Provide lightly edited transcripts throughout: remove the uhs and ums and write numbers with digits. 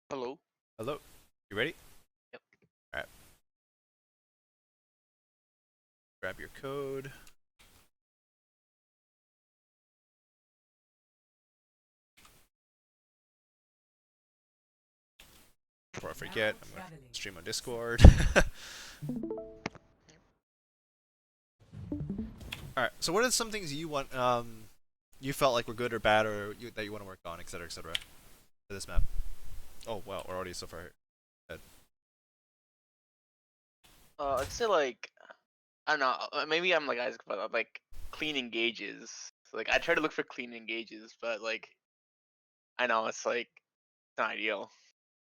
Hello. Hello. You ready? Yep. Alright. Grab your code. Before I forget, I'm gonna stream on Discord. Alright, so what are some things you want you felt like were good or bad or that you want to work on, etc. for this map? Oh wow, we're already so far ahead. I'd say like I don't know. Maybe I'm like Isaac, but like clean engages. So, like I try to look for clean engages, but like I know it's like it's not ideal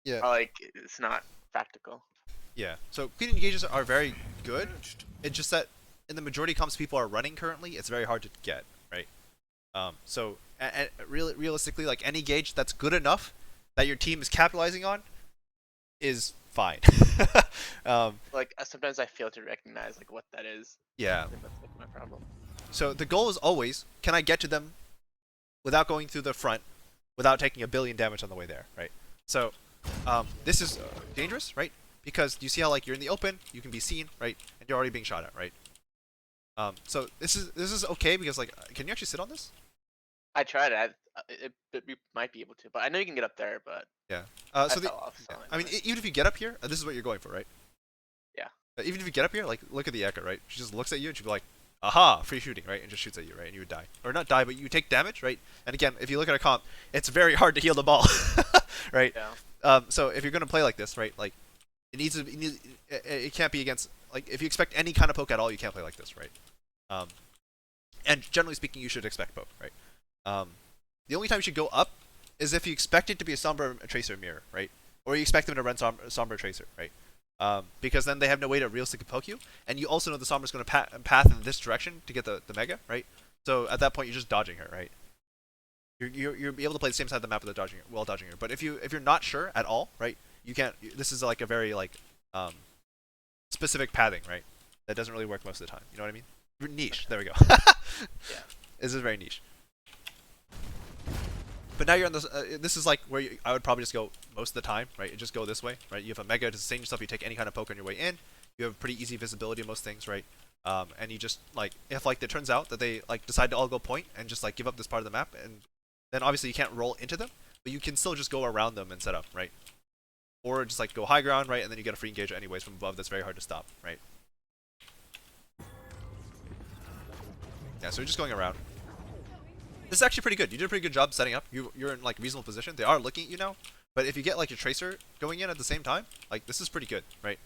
Yeah. or like it's not practical. Yeah. So clean engages are very good. It's just that in the majority of comps people are running currently, it's very hard to get, right? So realistically, like any gauge that's good enough that your team is capitalizing on is fine. um, Like sometimes I fail to recognize like what that is. yeah. I think that's like my problem. So the goal is always, can I get to them without going through the front, without taking a billion damage on the way there, right? So this is dangerous, right? Because you see how like you're in the open, you can be seen, right? And you're already being shot at, right? So this is okay because like, can you actually sit on this? I tried it. We might be able to, but I know you can get up there, but Yeah. I So the fell off. So yeah. I mean, anyway. even if you get up here, this is what you're going for, right? Yeah. Even if you get up here, like look at the Echo, right? She just looks at you and she'd be like, "Aha, free shooting," right? And just shoots at you, right? And you would die, or not die, but you take damage, right? And again, if you look at a comp, it's very hard to heal the ball, right? Yeah. So if you're gonna play like this, right? Like it can't be against like if you expect any kind of poke at all, you can't play like this, right? Um, and generally speaking, you should expect poke, right? Um, the only time you should go up is if you expect it to be a Sombra Tracer mirror, right? Or you expect them to run Sombra Tracer, right? Because then they have no way to realistically poke you, and you also know the Sombra's going to path in this direction to get the Mega, right? So at that point, you're just dodging her, right? You're able to play the same side of the map with the dodging her, while dodging her. But if you're not sure at all, right? You can't. This is like a very like specific pathing, right? That doesn't really work most of the time. You know what I mean? Niche. There we go. Yeah. This is very niche. But now you're on this. This is like where I would probably just go most of the time, right? You just go this way, right? You have a Mega to sustain yourself. You take any kind of poke on your way in. You have pretty easy visibility of most things, right? And you just like if like it turns out that they like decide to all go point and just like give up this part of the map, and then obviously you can't roll into them, but you can still just go around them and set up, right? Or just like go high ground, right? And then you get a free engage anyways from above. That's very hard to stop, right? Yeah, so you're just going around. This is actually pretty good. You did a pretty good job setting up. You're in like reasonable position. They are looking at you now, but if you get like your tracer going in at the same time, like this is pretty good, right?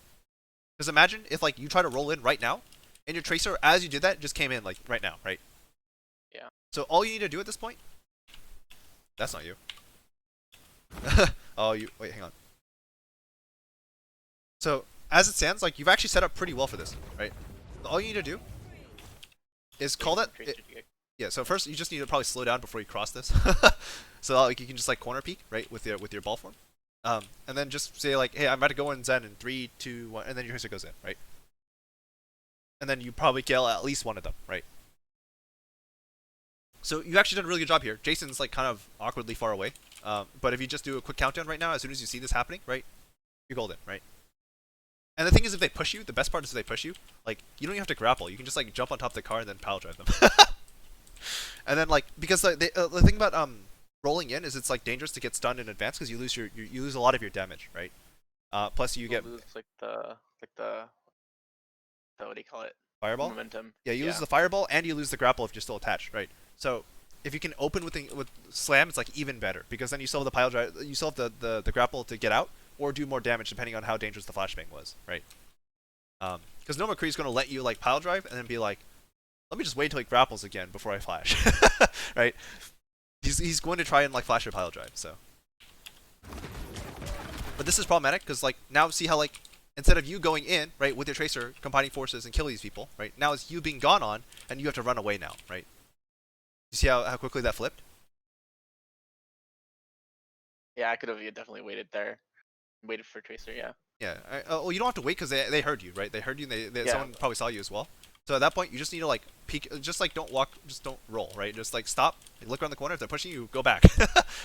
Because imagine if like you try to roll in right now, and your tracer as you did that just came in like right now, right? Yeah. So all you need to do at this point, that's not you. Oh, you wait, hang on. So as it stands, like you've actually set up pretty well for this, right? All you need to do is call that. Yeah, so first you just need to probably slow down before you cross this, so that, like you can just like corner peek right with your ball form, and then just say like, hey, I'm about to go in Zen in 3, 2, 1, and then your tracer goes in, right? And then you probably kill at least one of them, right? So you actually done a really good job here. Jason's like kind of awkwardly far away, but if you just do a quick countdown right now, as soon as you see this happening, right, you're golden, right? And the thing is, if they push you, the best part is if they push you, like you don't even have to grapple. You can just like jump on top of the car and then pile drive them. And then like because the thing about rolling in is it's like dangerous to get stunned in advance because you lose a lot of your damage, right? Plus you get Lose like the what do you call it? fireball. Momentum. Yeah, you lose Yeah. the fireball and you lose the grapple if you're still attached, right? So if you can open with slam, it's like even better because then you still have the pile drive, you still have the grapple to get out or do more damage depending on how dangerous the flashbang was, right? Because no McCree's going to let you like pile drive and then be like, let me just wait till he grapples again before I flash, right? He's going to try and like flash your pile drive, so. But this is problematic because like now see how like instead of you going in right with your tracer combining forces and killing these people, right? Now it's you being gone on and you have to run away now, right? You see how quickly that flipped? Yeah, I could have definitely waited there. Waited for Tracer, yeah. Yeah. Well, you don't have to wait because they heard you, right? They heard you. And Yeah. someone probably saw you as well. So at that point, you just need to like peek, just like don't walk, just don't roll, right? Just like stop, like, look around the corner. If they're pushing you, go back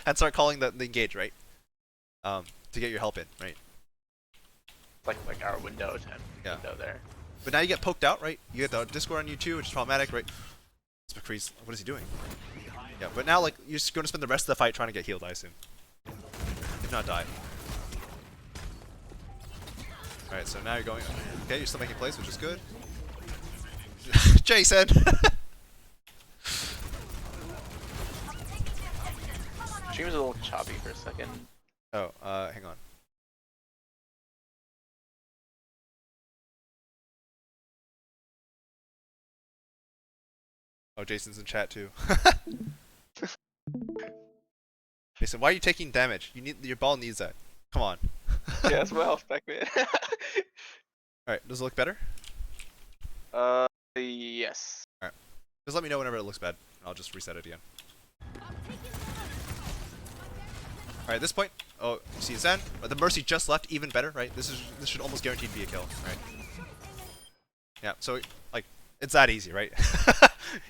and start calling the engage, right? to get your help in, right? Like our window Yeah. window there. But now you get poked out, right? You get the Discord on you too, which is problematic, right? This McCree's, what is he doing? Yeah, but now like you're just going to spend the rest of the fight trying to get healed, I assume. If not, die. All right, so now you're going. Okay, you're still making plays, which is good. Jason. Stream was a little choppy for a second. Oh, hang on. Oh, Jason's in chat too. Jason, why are you taking damage? You need your ball needs that. Come on. Yeah, that's my health back, man. All right, does it look better? Yes. All right, just let me know whenever it looks bad, and I'll just reset it again. All right, at this point, oh, you see Zen, but the Mercy just left, even better, right? This should almost guaranteed be a kill, right? Yeah, so like it's that easy, right?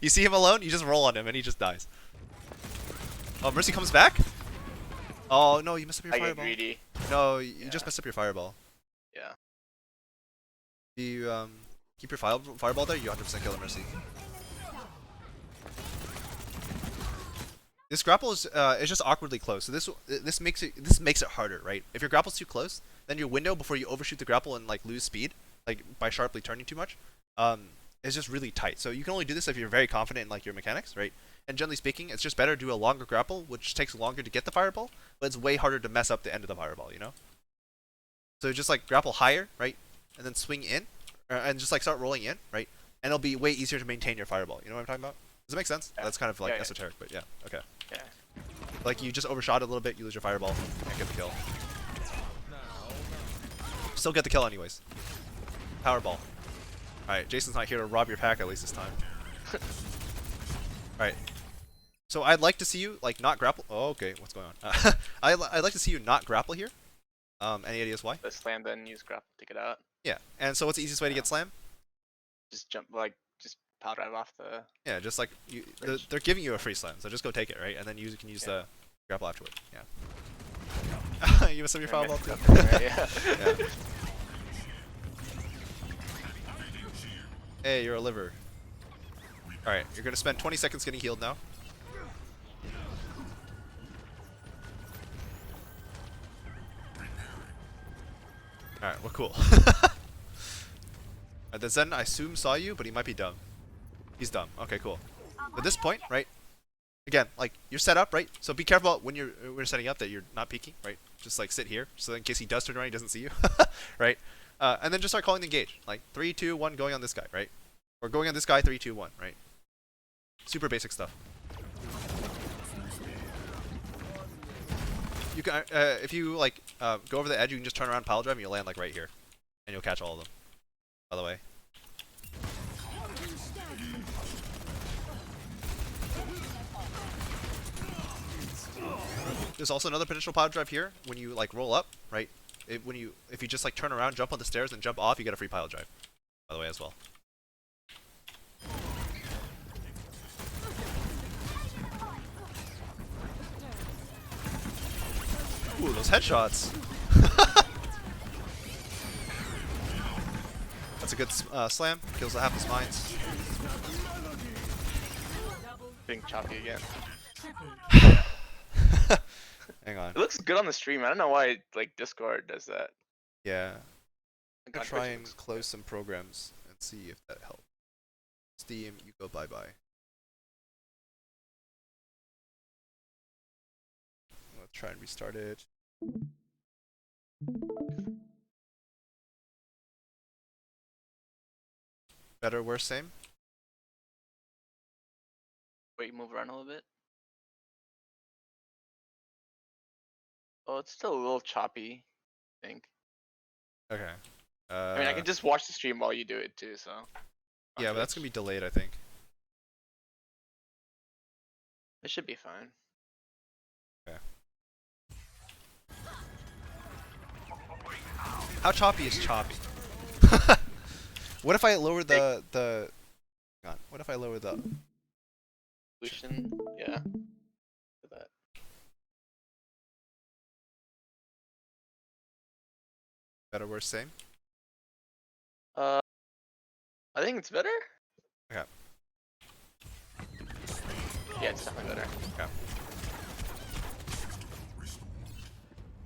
You see him alone, you just roll on him, and he just dies. Oh, Mercy comes back. Oh no, you messed up your fireball. I get greedy. No, you just messed up your fireball. Yeah. Do you keep your fireball there? You 100% kill the Mercy. This grapple is just awkwardly close. So this makes it harder, right? If your grapple's too close, then your window before you overshoot the grapple and like lose speed, like by sharply turning too much, is just really tight. So you can only do this if you're very confident in like your mechanics, right? And generally speaking, it's just better to do a longer grapple, which takes longer to get the fireball, but it's way harder to mess up the end of the fireball, you know? So just like grapple higher, right? And then swing in, and just like start rolling in, right? And it'll be way easier to maintain your fireball. You know what I'm talking about? Does it make sense? Yeah. That's kind of like Yeah, esoteric, but yeah, okay. Yeah. Like you just overshot it a little bit, you lose your fireball, and get the kill. Still get the kill anyways. Powerball. Alright, Jason's not here to rob your pack at least this time. Alright. So I'd like to see you like not grapple. Oh, okay, what's going on? I'd like to see you not grapple here. Any ideas why? The slam, then use grapple to get out. Yeah. And so what's the easiest way to get slam? Just jump, just power drive off the. Yeah, just like they're giving you a free slam, so just go take it, right? And then you can use the grapple afterward. Yeah. You messed up your fireball too. Right, yeah. Yeah. Hey, you're a liver. Alright, you're gonna spend 20 seconds getting healed now. Alright, well, cool. The Zen, I assume, saw you, but he might be dumb. He's dumb. Okay, cool. At this point, right? Again, like, you're set up, right? So be careful when you're setting up that you're not peeking, right? Just, like, sit here, so in case he does turn around, he doesn't see you, right? And then just start calling the engage. Like, 3, 2, 1, going on this guy, right? Or going on this guy, 3, 2, 1, right? Super basic stuff. You can, if you, like, go over the edge, you can just turn around, pile drive, and you'll land, like, right here. And you'll catch all of them. By the way. There's also another potential pile drive here when you like roll up, right? If you just like turn around, jump on the stairs, and jump off, you get a free pile drive. By the way, as well. Ooh, those headshots. That's a good slam. Kills half his mines. Being choppy again. Hang on. It looks good on the stream. I don't know why like Discord does that. Yeah. I'm gonna On try Twitch it and looks close some programs and see if that helps. Steam, you go bye-bye. Let's try and restart it. Better, worse, same? Wait, move around a little bit. Oh, it's still a little choppy, I think. Okay. I mean, I can just watch the stream while you do it too, so. Yeah, but that's gonna be delayed, I think. It should be fine. Okay. How choppy is choppy? What if I lower the hang on. What if I lower the Solution, yeah. For that. Better, worse, same? Uh, I think it's better. Okay. Yeah, it's definitely better. Okay.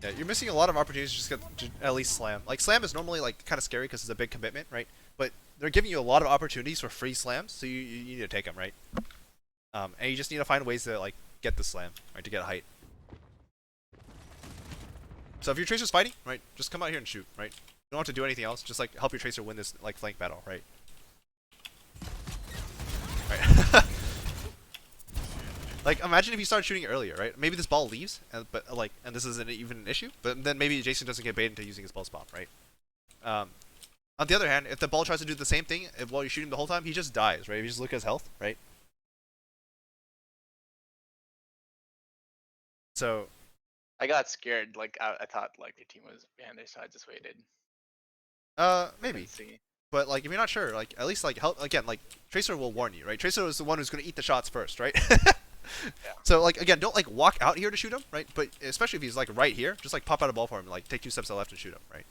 Yeah, you're missing a lot of opportunities to just get to at least slam. Like, slam is normally, like, kind of scary because it's a big commitment, right? But they're giving you a lot of opportunities for free slams, so you need to take them, right? And you just need to find ways to, like, get the slam, right, to get height. So if your Tracer's fighting, right, just come out here and shoot, right? You don't have to do anything else, just, like, help your Tracer win this, like, flank battle, right? Right. Like, imagine if you started shooting earlier, right? Maybe this ball leaves, and this isn't even an issue, but then maybe Jason doesn't get baited into using his pulse bomb, right? On the other hand, if the ball tries to do the same thing while you're shooting the whole time, he just dies, right? If you just look at his health, right? So I got scared. Like I thought like the team was behind there, so I just waited. maybe. Let's see. But like, if you're not sure, like, at least like help again. Like, Tracer will warn you, right? Tracer is the one who's gonna eat the shots first, right? Yeah. So like, again, don't like walk out here to shoot him, right? But especially if he's like right here, just like pop out a ball for him, like take 2 steps to the left and shoot him, right?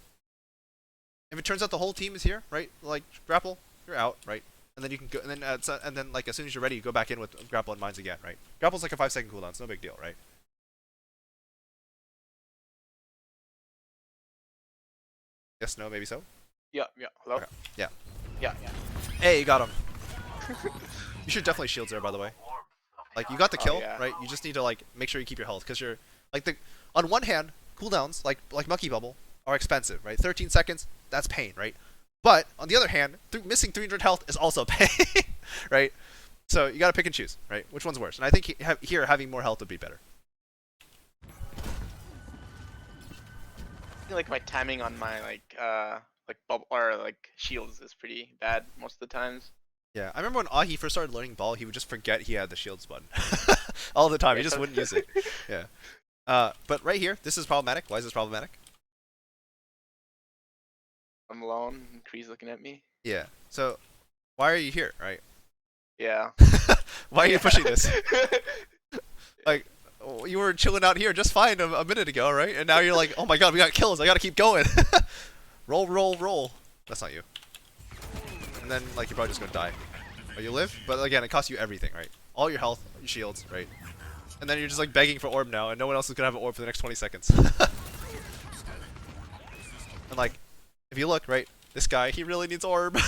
If it turns out the whole team is here, right? Like, grapple, you're out, right? And then you can go, and then like as soon as you're ready, you go back in with grapple and mines again, right? Grapple's like a 5-second cooldown, it's no big deal, right? Yes, no, maybe so. Yeah. Hello. Okay. Yeah. Yeah. Hey, you got him. You should definitely shields there, by the way. Like, you got the kill, yeah. right? You just need to like make sure you keep your health, because you're like on one hand, cooldowns like Monkey Bubble are expensive, right? 13 seconds, that's pain, right? But on the other hand, missing 300 health is also pain, right? So you gotta pick and choose, right? Which one's worse? And I think here having more health would be better. I feel like my timing on my like bubble or like shields is pretty bad most of the times. Yeah, I remember when Ahi first started learning ball, he would just forget he had the shields button all the time. He just wouldn't use it. Yeah. But right here, this is problematic. Why is this problematic? I'm alone. And Kree's looking at me. Yeah. So, why are you here, right? Yeah. Why are you pushing this? Like, you were chilling out here just fine a minute ago, right? And now you're like, oh my god, we got kills. I gotta keep going. Roll. That's not you. And then, like, you're probably just gonna die. But you live, but again, it costs you everything, right? All your health, your shields, right? And then you're just like begging for orb now, and no one else is gonna have an orb for the next 20 seconds. And like, if you look, right, this guy, he really needs orb.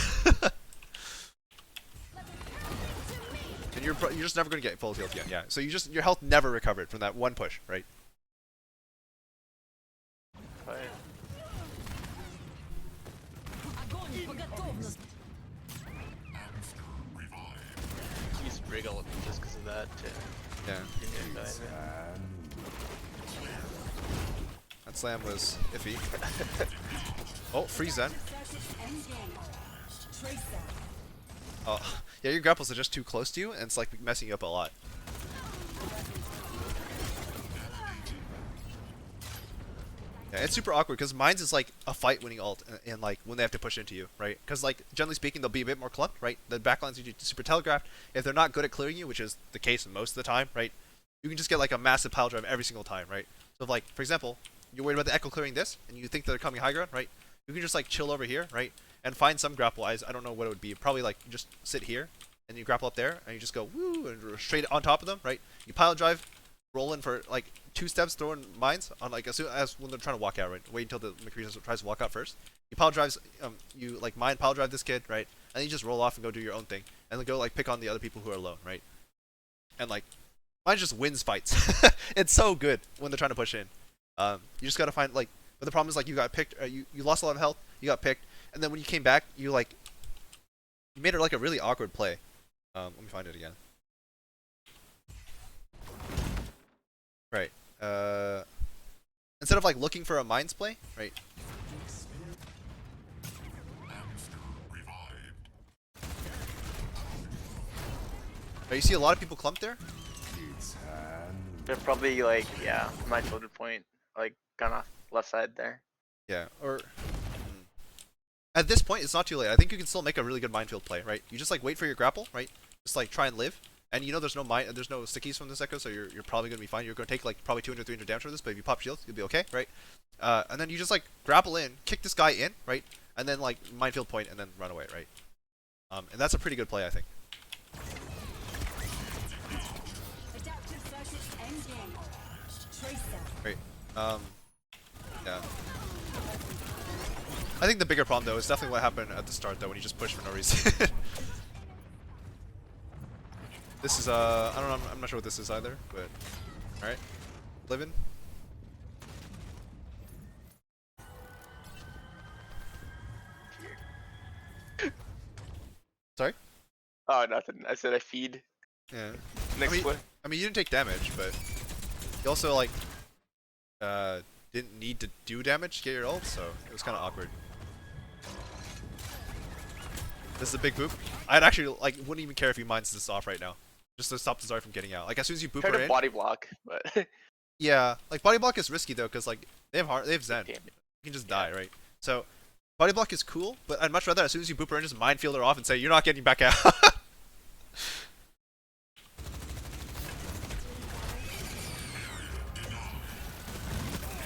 And you're just never gonna get full health again, yeah. So your health never recovered from that one push, right? He's wriggle just because of that. Yeah. That slam was iffy. Oh, freeze then. Oh, yeah, your grapples are just too close to you, and it's like messing you up a lot. Yeah, it's super awkward because Mines is like a fight-winning ult, and like when they have to push into you, right? Because like generally speaking, they'll be a bit more clumped, right? The backlines are super telegraphed. If they're not good at clearing you, which is the case most of the time, right? You can just get like a massive pile drive every single time, right? So if, like, for example, you're worried about the echo clearing this, and you think they're coming high ground, right? You can just like chill over here, right? And find some grapple. I don't know what it would be. Probably like just sit here, and you grapple up there, and you just go woo and straight on top of them, right? You pile drive, roll in for like 2 steps, throwing mines on like as soon as when they're trying to walk out, right? Wait until the McCree tries to walk out first. You pile drives, you like mine pile drive this kid, right? And then you just roll off and go do your own thing, and then go like pick on the other people who are alone, right? And like mine just wins fights. It's so good when they're trying to push in. You just gotta find like, but the problem is like you got picked, you lost a lot of health, you got picked, and then when you came back, you made it like a really awkward play. Let me find it again. Right. Instead of like looking for a mines play, right? Right, you see a lot of people clumped there. They're probably like, yeah, my floated point, like kind of left side there. Yeah, or at this point, it's not too late. I think you can still make a really good minefield play, right? You just like wait for your grapple, right? Just like try and live, And you know there's no stickies from this echo, so you're probably gonna be fine. You're gonna take like probably 200, 300 damage from this, but if you pop shields, you'll be okay, right? And then you just like grapple in, kick this guy in, right? And then like minefield point and then run away, right? And that's a pretty good play, I think. Great. Yeah. I think the bigger problem though is definitely what happened at the start though when you just push for no reason. This is I don't know. I'm not sure what this is either, but all right, living. Sorry. Oh, nothing. I said I feed. Yeah. Next play. I mean, you didn't take damage, but you also like didn't need to do damage to get your ult, so it was kind of awkward. This is a big boop. I'd actually like wouldn't even care if he mines this off right now, just to stop the Zarya from getting out. Like as soon as you boop her Try to in. body block, but Yeah, like body block is risky though, cause like they have Zen. You can just die, right? So body block is cool, but I'd much rather as soon as you boop her in, just minefield her off and say you're not getting back out.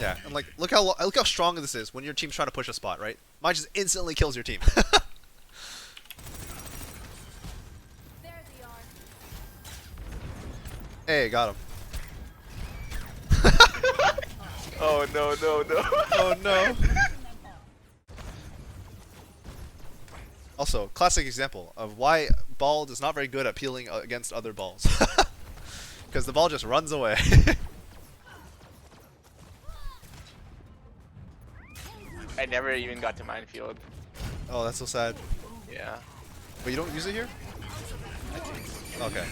Yeah, and like look how strong this is when your team's trying to push a spot, right? Mine just instantly kills your team. Hey, got him. oh no. Oh no. Also, classic example of why ball is not very good at peeling against other balls. Because the ball just runs away. I never even got to minefield. Oh, that's so sad. Yeah. But you don't use it here? Okay.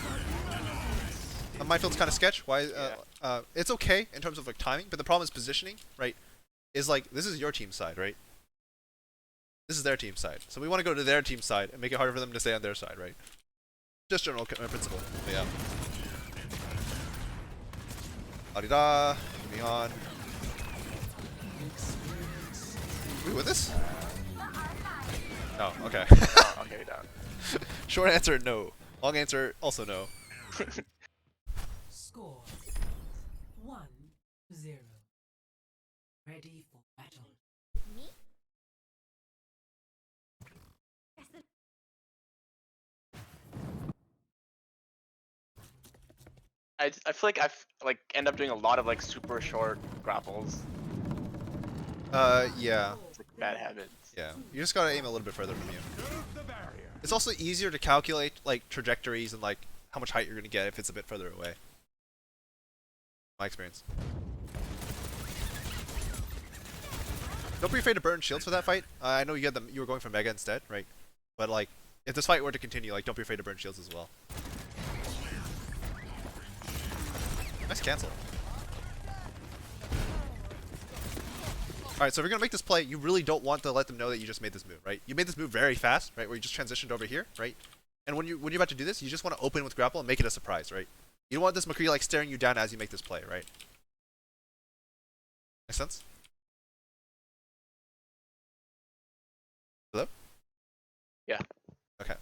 Minefield's kind of sketch. Why? It's okay in terms of like timing, but the problem is positioning, right? Is like this is your team side, right? This is their team side, so we want to go to their team side and make it harder for them to stay on their side, right? Just general principle. But yeah. Adida, moving on. We win this? No. Okay. Oh, okay, down. Short answer, no. Long answer, also no. Score 1-0. Ready for battle. I feel like I end up doing a lot of like super short grapples. Yeah. It's like bad habits. Yeah. You just gotta aim a little bit further from you. It's also easier to calculate like trajectories and like how much height you're gonna get if it's a bit further away. My experience. Don't be afraid to burn shields for that fight. I know you had them. You were going for Mega instead, right? But like, if this fight were to continue, like, don't be afraid to burn shields as well. Nice cancel. Alright, so if you're gonna make this play, you really don't want to let them know that you just made this move, right? You made this move very fast, right? Where you just transitioned over here, right? And when you're about to do this, you just want to open with grapple and make it a surprise, right? You don't want this McCree like staring you down as you make this play, right? Make sense? Hello? Yeah. Okay.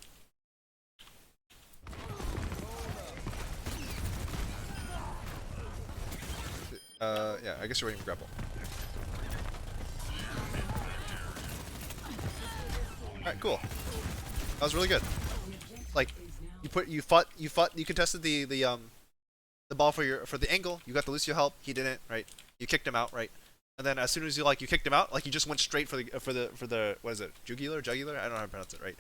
Yeah, I guess you're waiting for grapple. Alright, cool. That was really good. Like, you contested the ball for the angle. You got the Lucio help. He didn't, right? You kicked him out, right? And then as soon as you kicked him out, like you just went straight for the what is it? Jugular? I don't know how to pronounce it, right?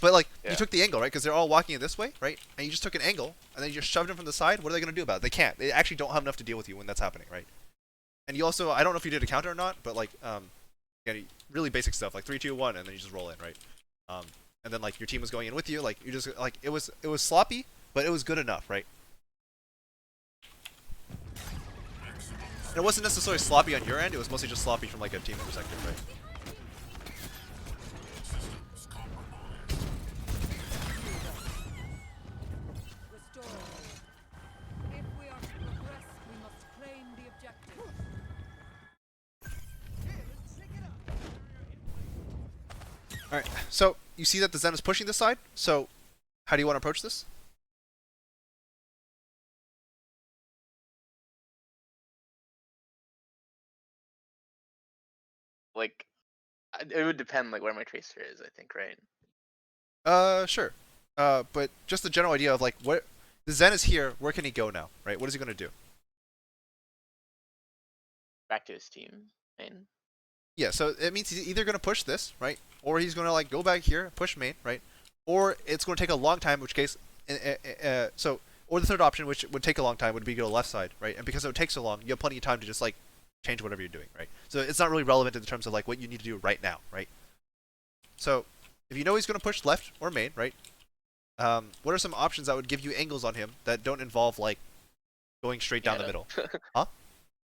But like Yeah. you took the angle, right? Because they're all walking in this way, right? And you just took an angle and then you just shoved him from the side. What are they gonna do about it? They can't. They actually don't have enough to deal with you when that's happening, right? And you also, I don't know if you did a counter or not, but like yeah, really basic stuff like 3, 2, 1, and then you just roll in, right? And then like your team was going in with you, like you just like it was sloppy, but it was good enough, right? And it wasn't necessarily sloppy on your end, it was mostly just sloppy from like a team perspective, right? If we are to progress, we must claim the objective. Alright, so you see that the Zen is pushing this side, so how do you want to approach this? like it would depend like where my tracer is. I think, right? Sure. But just the general idea of like what the Zen is here. Where can he go now? Right? What is he gonna do? Back to his team. And Yeah. So it means he's either gonna push this, right, or he's gonna like go back here, push main, right, or it's gonna take a long time. In which case, so or the third option, which would take a long time, would be go to left side, right? And because it would take so long, you have plenty of time to just like change whatever you're doing, right? So it's not really relevant in terms of like what you need to do right now, right? So if you know he's gonna push left or main, right? What are some options that would give you angles on him that don't involve like going straight down the Yeah. middle? Huh?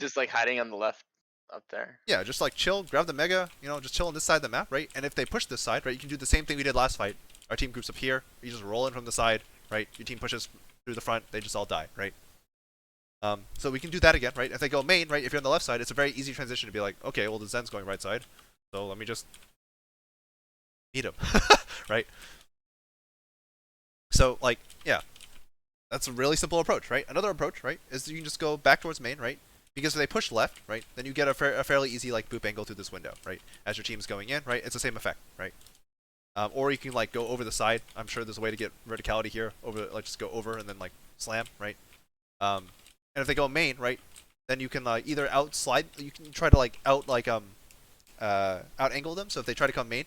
Just like hiding on the left up there. Yeah, just like chill, grab the mega, just chill on this side of the map, right? And if they push this side, right, you can do the same thing we did last fight. Our team groups up here, you just roll in from the side, right? Your team pushes through the front, they just all die, right? So we can do that again, right? If they go main, right, if you're on the left side, it's a very easy transition to be like, okay, well the Zen's going right side, so let me just meet him, right? So like, yeah, that's a really simple approach, right? Another approach, right, is you can just go back towards main, right? Because if they push left, right, then you get a fairly easy like boop angle through this window, right? As your team's going in, right, it's the same effect, right? Or you can like go over the side. I'm sure there's a way to get verticality here. Over, like just go over and then like slam, right? And if they go main, right, then you can either out slide. You can try to like out angle them. So if they try to come main,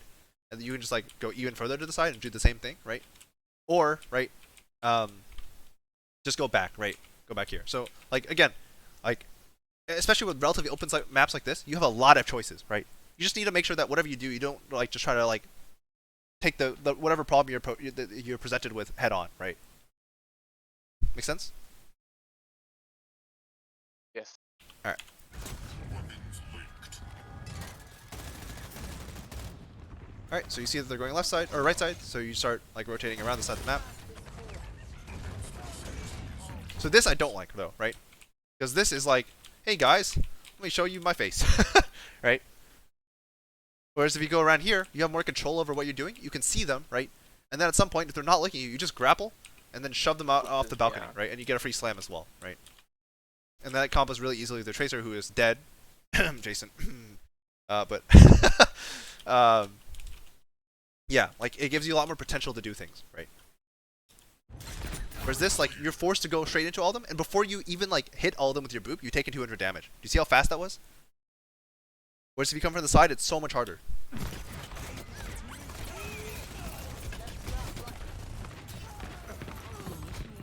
and you can just like go even further to the side and do the same thing, right? Or right, just go back, right? Go back here. So like again, like especially with relatively open maps like this, you have a lot of choices, right? You just need to make sure that whatever you do, you don't like just try to like take the whatever problem you're presented with head on, right? Make sense? Yes. All right. All right. So you see that they're going left side or right side. So you start like rotating around the side of the map. So this I don't like though, right? Because this is like, hey guys, let me show you my face, right? Whereas if you go around here, you have more control over what you're doing. You can see them, right? And then at some point, if they're not looking at you, you just grapple and then shove them out off the balcony, Yeah. right? And you get a free slam as well, right? And that combos really easily with the Tracer, who is dead. Jason. But yeah, like it gives you a lot more potential to do things, right? Whereas this, like, you're forced to go straight into all of them, and before you even like hit all of them with your boop, you take 200 damage. Do you see how fast that was? Whereas if you come from the side, it's so much harder.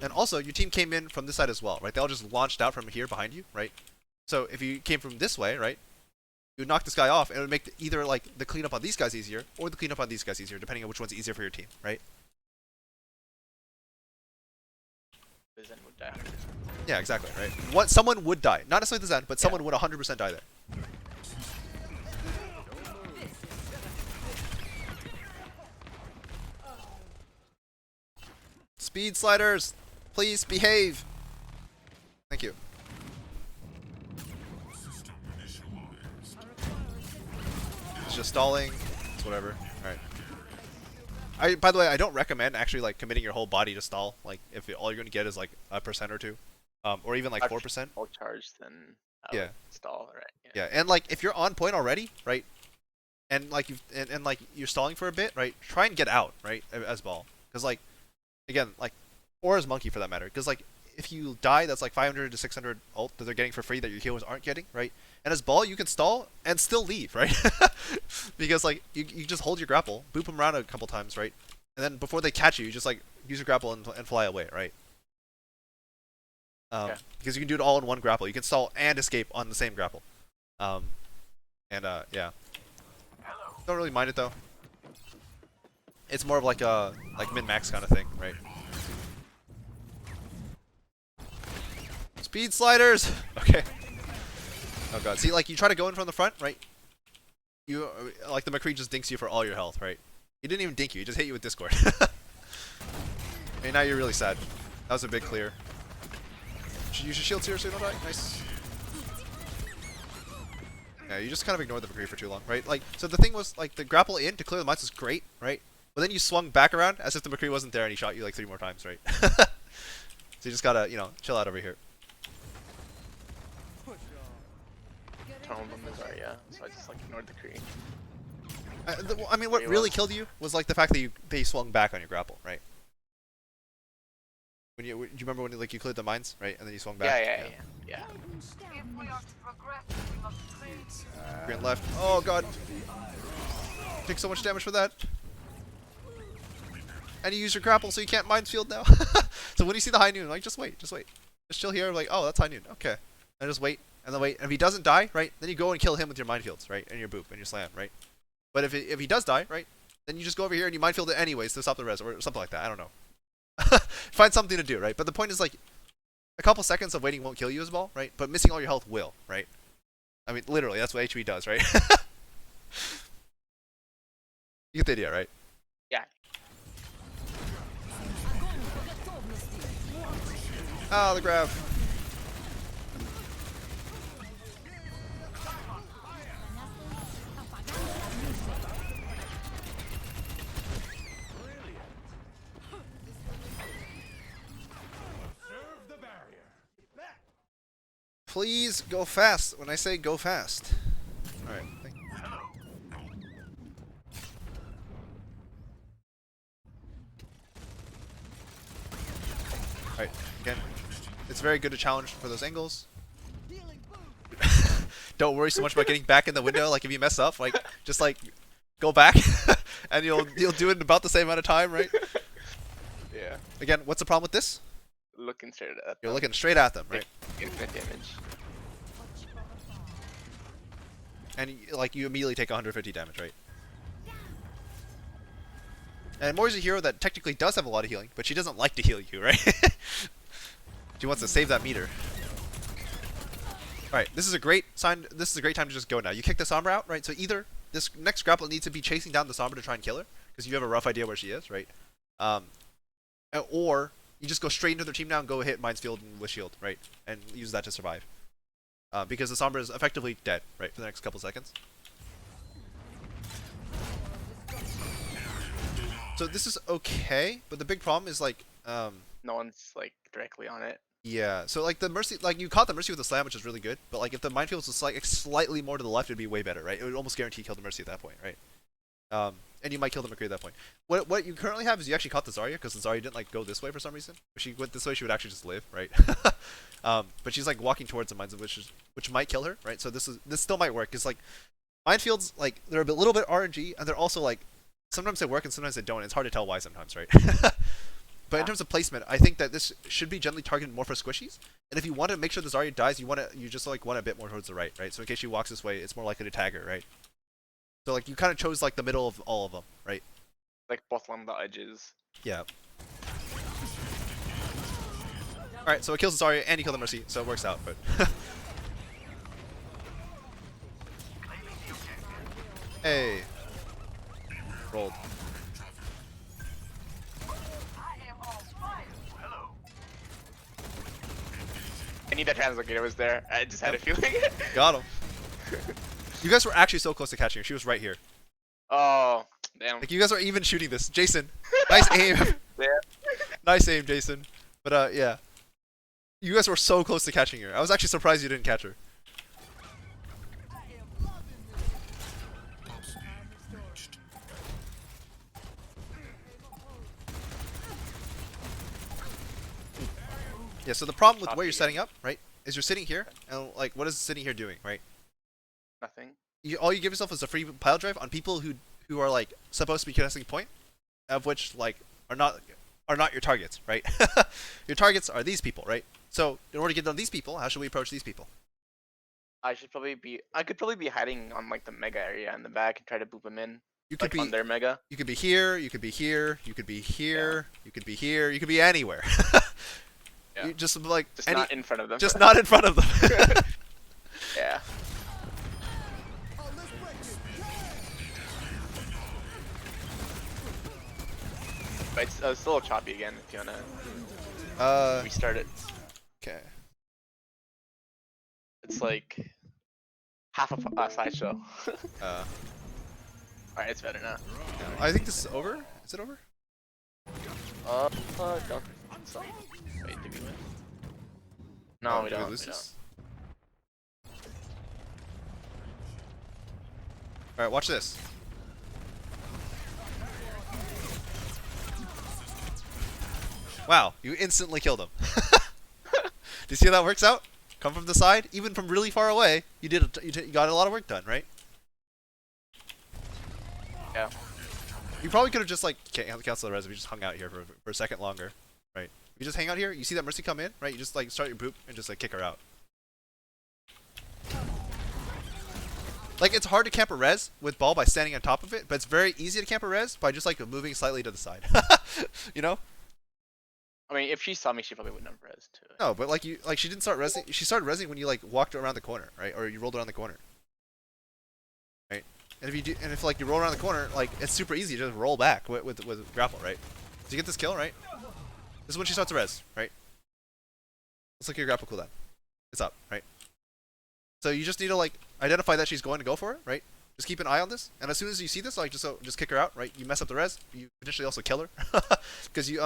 And also, your team came in from this side as well, right? They all just launched out from here behind you, right? So if you came from this way, right, you would knock this guy off, and it would make either like the cleanup on these guys easier, or the cleanup on these guys easier, depending on which one's easier for your team, right? The Zen would die 100%. Yeah, exactly, right? Someone would die. Not necessarily the Zen, but someone would 100% die there. Speed sliders, please behave. Thank you. It's just stalling. It's whatever. Alright. By the way, I don't recommend actually like committing your whole body to stall. Like if all you're gonna get is like 1% or 2, or even like 4%. All charged, then I Yeah. would stall, right? Yeah, and like if you're on point already, right, and like and like you're stalling for a bit, right, try and get out, right, as ball, because like again, like or as monkey for that matter, because like if you die, that's like 500 to 600 ult that they're getting for free that your healers aren't getting, right? And as ball, you can stall and still leave, right? Because like you just hold your grapple, boop them around a couple times, right, and then before they catch you, you just like use your grapple and fly away, right? Because you can do it all in one grapple. You can stall and escape on the same grapple. Yeah. Don't really mind it though. It's more of like a min-max kind of thing, right? Speed sliders! Okay. Oh god. See, like you try to go in from the front, right? You like the McCree just dinks you for all your health, right? He didn't even dink you, he just hit you with Discord. And now you're really sad. That was a big clear. Should use your shields here so you don't die. Nice. Yeah, you just kind of ignore the McCree for too long, right? Like, so the thing was, like, the grapple in to clear the mines was great, right? But then you swung back around as if the McCree wasn't there and he shot you like 3 more times, right? So you just gotta, chill out over here. prone on the Zarya, so I just like ignored the Kree. I mean, what Pretty really well. killed you was like the fact that they swung back on your grapple, right? Do you remember when like you cleared the mines, right, and then you swung back? Yeah. If we are to progress, we must claim. Green left. Oh god. Take so much damage for that. And you use your grapple, so you can't minefield now. So when you see the high noon, like just wait. Just chill here, like, oh, that's high noon. Okay. And just wait, and then wait. And if he doesn't die, right, then you go and kill him with your minefields, right? And your boop and your slam, right? But if he does die, right, then you just go over here and you minefield it anyways to stop the res or something like that. I don't know. Find something to do, right? But the point is like a couple seconds of waiting won't kill you as well, right? But missing all your health will, right? I mean, literally, that's what HV does, right? You get the idea, right? Yeah. Ah, the grab. Please go fast when I say go fast. Alright, thank you. Alright, again, it's very good to challenge for those angles. Don't worry so much about getting back in the window. Like if you mess up, like just like go back, and you'll do it in about the same amount of time, right? Yeah. Again, what's the problem with this? Looking straight at You're them. looking straight at them, right? Infinite damage. And like you immediately take 150 damage, right? And Mori's a hero that technically does have a lot of healing, but she doesn't like to heal you, right? She wants to save that meter. Alright, this is a great sign. This is a great time to just go now. You kick the Sombra out, right? So either this next grapple needs to be chasing down the Sombra to try and kill her, because you have a rough idea where she is, right? Or you just go straight into their team now and go hit Minefield with shield, right? And use that to survive. Because the Sombra is effectively dead, right, for the next couple seconds. So this is okay, but the big problem is like, No one's like directly on it. yeah. So like the Mercy, like you caught the Mercy with the slam, which is really good. But like if the Minefield was like slightly more to the left, it'd be way better, right? It would almost guarantee kill the Mercy at that point, right? And you might kill the McCree at that point. What you currently have is you actually caught the Zarya, because the Zarya didn't like go this way for some reason. If she went this way, she would actually just live, right? But she's like walking towards the mines, which might kill her, right? So this still might work, because like minefields, like they're a little bit RNG, and they're also like sometimes they work and sometimes they don't. It's hard to tell why sometimes, right? But in terms of placement, I think that this should be generally targeted more for squishies. And if you want to make sure the Zarya dies, you just like want a bit more towards the right? So in case she walks this way, it's more likely to tag her, right? So like you kind of chose like the middle of all of them, right? Like both along the edges. Yeah. Alright, so it kills the Zarya and you kill the Mercy, so it works out, but hey. Rolled. I knew that translocator was there. I just had a feeling. Got him. You guys were actually so close to catching her. She was right here. Oh, damn. Like you guys are even shooting this. Jason, nice aim. Yeah. Nice aim, Jason. But yeah. You guys were so close to catching her. I was actually surprised you didn't catch her. Yeah, so the problem with where you're setting up, right, is you're sitting here, and like, what is sitting here doing, right? Nothing. All you give yourself is a free pile drive on people who are like supposed to be contesting point, of which like are not your targets, right? Your targets are these people, right? So in order to get on these people, how should we approach these people? I could probably be hiding on like the mega area in the back and try to boop them in. You could Like on their mega. you could be here, you could be here, you could be here, you could be here, you could be anywhere. Yeah. You just like Just not in front of them. just not in front of them. Yeah. But it's still choppy again if you wanna restart it. Okay. It's like half a sideshow. Alright, it's better now. I think this is over. Is it over? Don't. So, wait, did we win? No, we Did don't. lose We don't. this? All right, watch this. Wow, you instantly killed him. Do you see how that works out? Come from the side, even from really far away. You got a lot of work done, right? Yeah. You probably could have just like cancel the res if you just hung out here for a second longer, right? You just hang out here. You see that Mercy come in, right? You just like start your boop and just like kick her out. Like it's hard to camp a res with ball by standing on top of it, but it's very easy to camp a res by just like moving slightly to the side. You know? I mean, if she saw me, she probably wouldn't have res too. No, but like she didn't start resing. She started resing when you like walked around the corner, right? Or you rolled around the corner, right? And if like you roll around the corner, like it's super easy to just roll back with grapple, right? So you get this kill, right? This is when she starts to res, right? Let's look at your grapple cooldown. It's up, right? So you just need to like identify that she's going to go for it, right? Just keep an eye on this, and as soon as you see this, like just kick her out, right? You mess up the res, you potentially also kill her, because you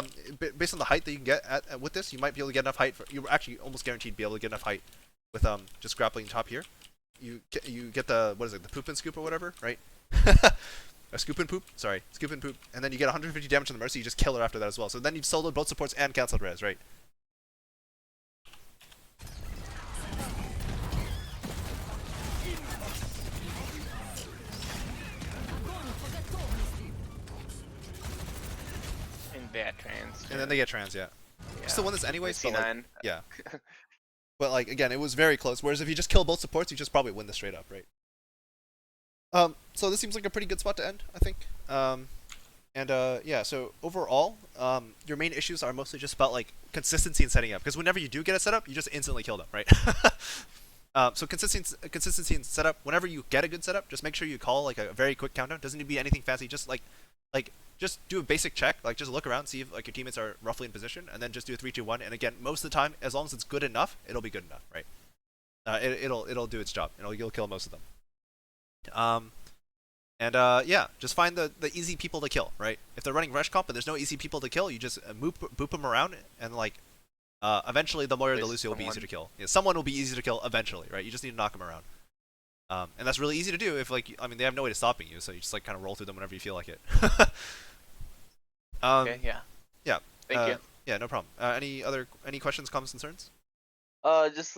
based on the height that you can get with this, you might be able to get enough height. You're actually almost guaranteed to be able to get enough height with just grappling top here. You get the what is it, the poop and scoop or whatever, right? A scoop and poop, sorry, scoop and poop, and then you get 150 damage on the Mercy. You just kill her after that as well. So then you soloed both supports and canceled res, right? And they had trans. And then they get trans, yeah. You still win this anyways, but like, C9. yeah. But like again, it was very close. Whereas if you just kill both supports, you just probably win this straight up, right? So this seems like a pretty good spot to end, I think. Yeah. So overall, your main issues are mostly just about like consistency in setting up. Because whenever you do get a setup, you just instantly kill them, right? So consistency in setup. Whenever you get a good setup, just make sure you call like a very quick countdown. Doesn't need to be anything fancy. Just like just do a basic check. Like just look around, see if like your teammates are roughly in position, and then just do a 3, 2, 1. And again, most of the time, as long as it's good enough, it'll be good enough, right? It'll do its job. You'll kill most of them. Yeah, just find the easy people to kill, right? If they're running rush comp and there's no easy people to kill, you just boop them around, and like eventually the Moira and the Lucio will be easy to kill. Yeah, someone will be easy to kill eventually, right? You just need to knock them around. And that's really easy to do if like they have no way to stopping you, so you just like kind of roll through them whenever you feel like it. Okay. Yeah. Yeah. Thank you. Yeah, no problem. Any questions, comments, concerns? Just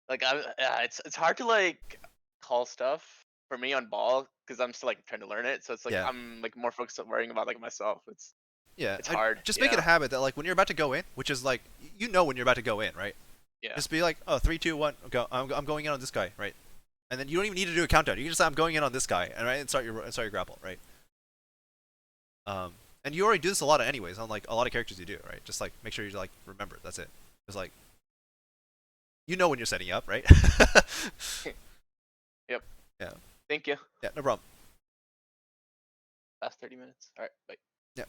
it's hard to like call stuff for me on ball because I'm still like trying to learn it. So it's like Yeah. I'm like more focused on worrying about like myself. It's Yeah, hard. just make it a habit that like when you're about to go in, which is like when you're about to go in, right? Yeah. Just be like, oh, 3, 2, 1, go. I'm going in on this guy, right? And then you don't even need to do a countdown. You can just say I'm going in on this guy, and right, and start your grapple, right? And you already do this a lot anyways on like a lot of characters you do, right? Just like make sure you like remember. That's it. Just like when you're setting up, right? Yep. Yeah. Thank you. Yeah, no problem. Last 30 minutes. All right. Bye. Yeah.